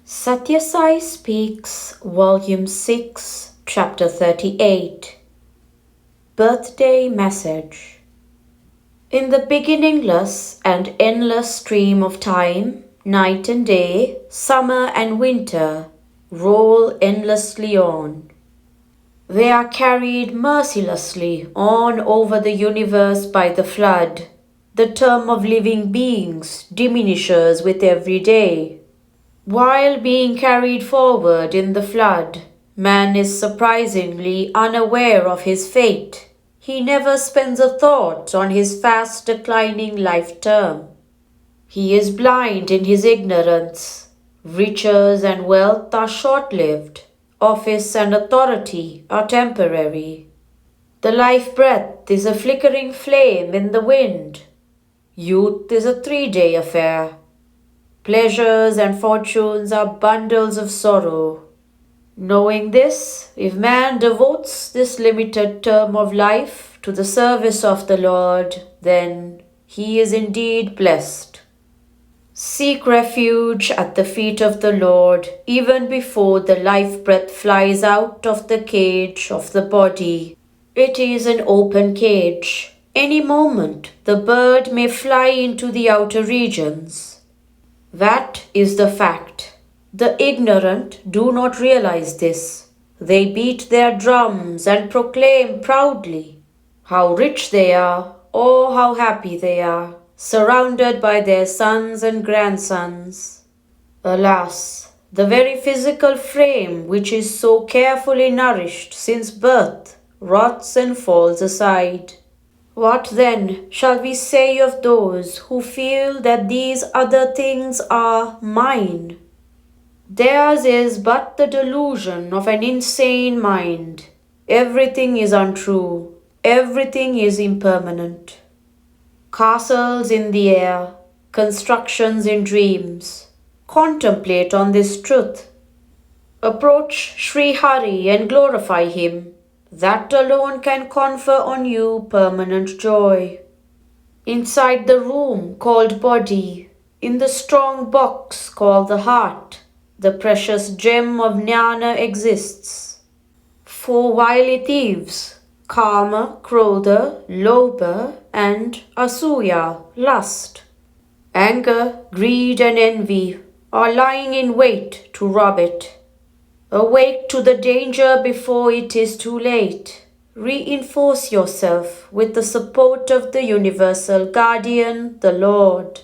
Sathya Sai Speaks, Volume 6, Chapter 38. Birthday Message. In the beginningless and endless stream of time, night and day, summer and winter, roll endlessly on. They are carried mercilessly on over the universe by the flood. The term of living beings diminishes with every day. While being carried forward in the flood, man is surprisingly unaware of his fate. He never spends a thought on his fast declining life term. He is blind in his ignorance. Riches and wealth are short-lived. Office and authority are temporary. The life breath is a flickering flame in the wind. Youth is a 3-day affair. Pleasures and fortunes are bundles of sorrow. Knowing this, if man devotes this limited term of life to the service of the Lord, then he is indeed blessed. Seek refuge at the feet of the Lord even before the life breath flies out of the cage of the body. It is an open cage. Any moment the bird may fly into the outer regions. That is the fact. The ignorant do not realize this. They beat their drums and proclaim proudly how rich they are or how happy they are, surrounded by their sons and grandsons. Alas, the very physical frame which is so carefully nourished since birth rots and falls aside. What then shall we say of those who feel that these other things are mine? Theirs is but the delusion of an insane mind. Everything is untrue. Everything is impermanent. Castles in the air, constructions in dreams. Contemplate on this truth. Approach Sri Hari and glorify him. That alone can confer on you permanent joy. Inside the room called body, in the strong box called the heart, the precious gem of jnana exists. For while it thieves, kama, krodha, lobha and asuya, lust, anger, greed and envy are lying in wait to rob it. Awake to the danger before it is too late. Reinforce yourself with the support of the universal guardian, the Lord.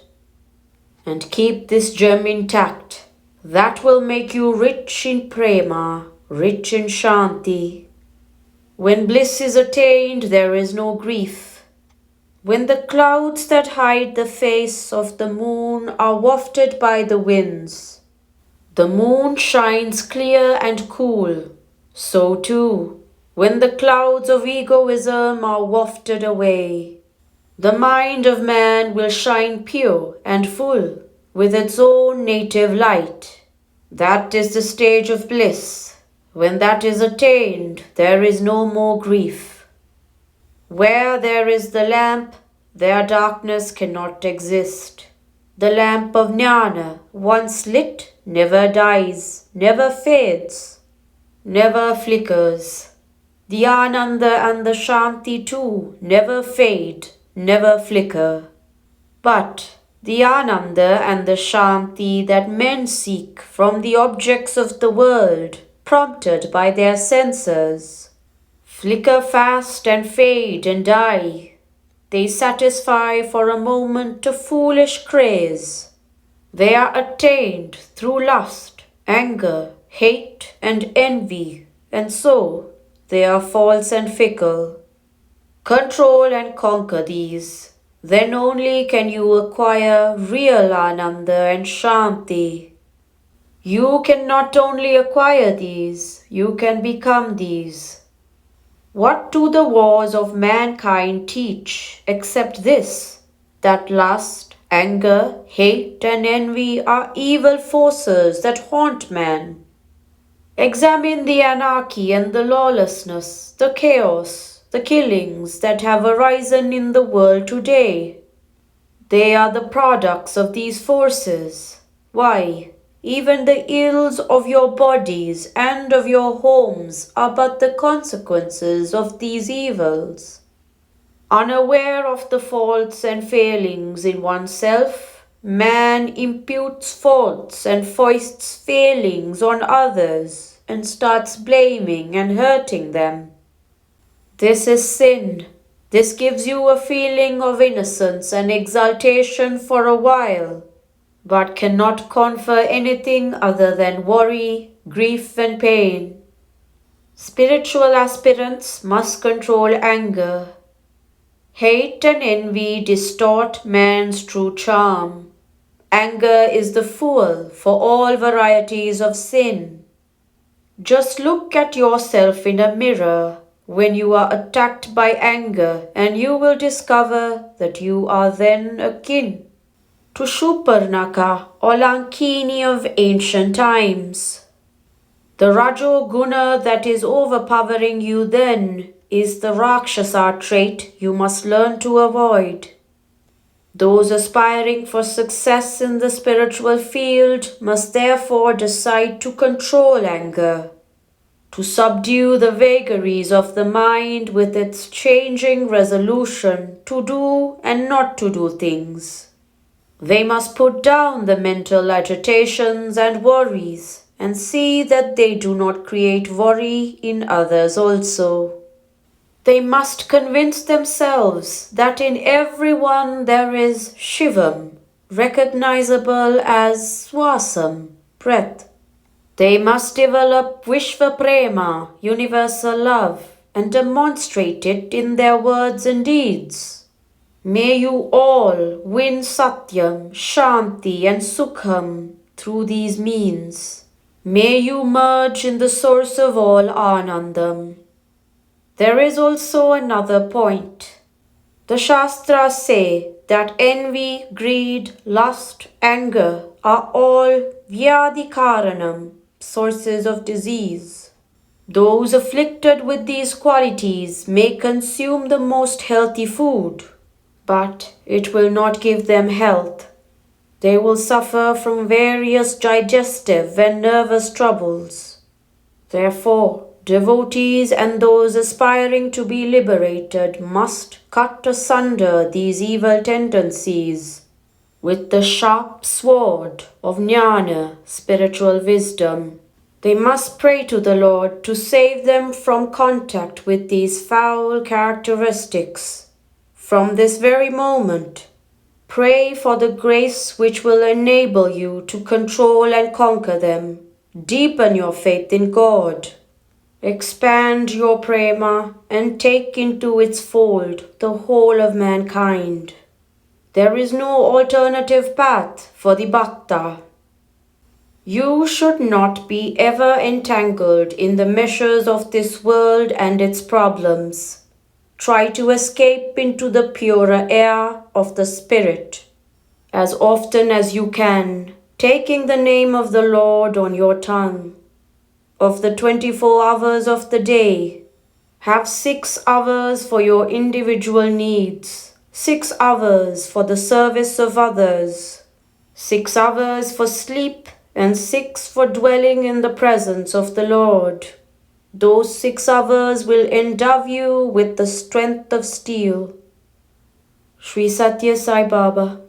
And keep this gem intact. That will make you rich in prema, rich in shanti. When bliss is attained, there is no grief. When the clouds that hide the face of the moon are wafted by the winds, the moon shines clear and cool. So too, when the clouds of egoism are wafted away, the mind of man will shine pure and full with its own native light. That is the stage of bliss. When that is attained, there is no more grief. Where there is the lamp, there darkness cannot exist. The lamp of jnana, once lit, never dies, never fades, never flickers. The ananda and the shanti too never fade, never flicker. But the ananda and the shanti that men seek from the objects of the world, prompted by their senses, flicker fast and fade and die. They satisfy for a moment a foolish craze. They are attained through lust, anger, hate, and envy, and so they are false and fickle. Control and conquer these. Then only can you acquire real ananda and shanti. You can not only acquire these, you can become these. What do the wars of mankind teach except this, that lust, anger, hate and envy are evil forces that haunt man? Examine the anarchy and the lawlessness, the chaos, the killings that have arisen in the world today. They are the products of these forces. Why? Even the ills of your bodies and of your homes are but the consequences of these evils. Unaware of the faults and failings in oneself, man imputes faults and foists failings on others and starts blaming and hurting them. This is sin. This gives you a feeling of innocence and exaltation for a while, but cannot confer anything other than worry, grief, and pain. Spiritual aspirants must control anger. Hate and envy distort man's true charm. Anger is the fuel for all varieties of sin. Just look at yourself in a mirror when you are attacked by anger, and you will discover that you are then akin to Shupernaka or Lankini of ancient times. The Rajoguna that is overpowering you then is the Rakshasa trait you must learn to avoid. Those aspiring for success in the spiritual field must therefore decide to control anger, to subdue the vagaries of the mind with its changing resolution to do and not to do things. They must put down the mental agitations and worries and see that they do not create worry in others also. They must convince themselves that in everyone there is Shivam, recognizable as Swasam, breath. They must develop Vishva Prema, universal love, and demonstrate it in their words and deeds. May you all win Satyam, Shanti, and Sukham through these means. May you merge in the source of all Anandam. There is also another point. The Shastras say that envy, greed, lust, anger are all Vyadhikaranam, sources of disease. Those afflicted with these qualities may consume the most healthy food, but it will not give them health. They will suffer from various digestive and nervous troubles. Therefore, devotees and those aspiring to be liberated must cut asunder these evil tendencies with the sharp sword of jnana, spiritual wisdom. They must pray to the Lord to save them from contact with these foul characteristics. From this very moment, pray for the grace which will enable you to control and conquer them. Deepen your faith in God. Expand your prema and take into its fold the whole of mankind. There is no alternative path for the bhakta. You should not be ever entangled in the meshes of this world and its problems. Try to escape into the purer air of the Spirit as often as you can, taking the name of the Lord on your tongue. Of the 24 hours of the day, have 6 hours for your individual needs, 6 hours for the service of others, 6 hours for sleep, and 6 for dwelling in the presence of the Lord. Those 6 hours will endow you with the strength of steel. Sri Sathya Sai Baba.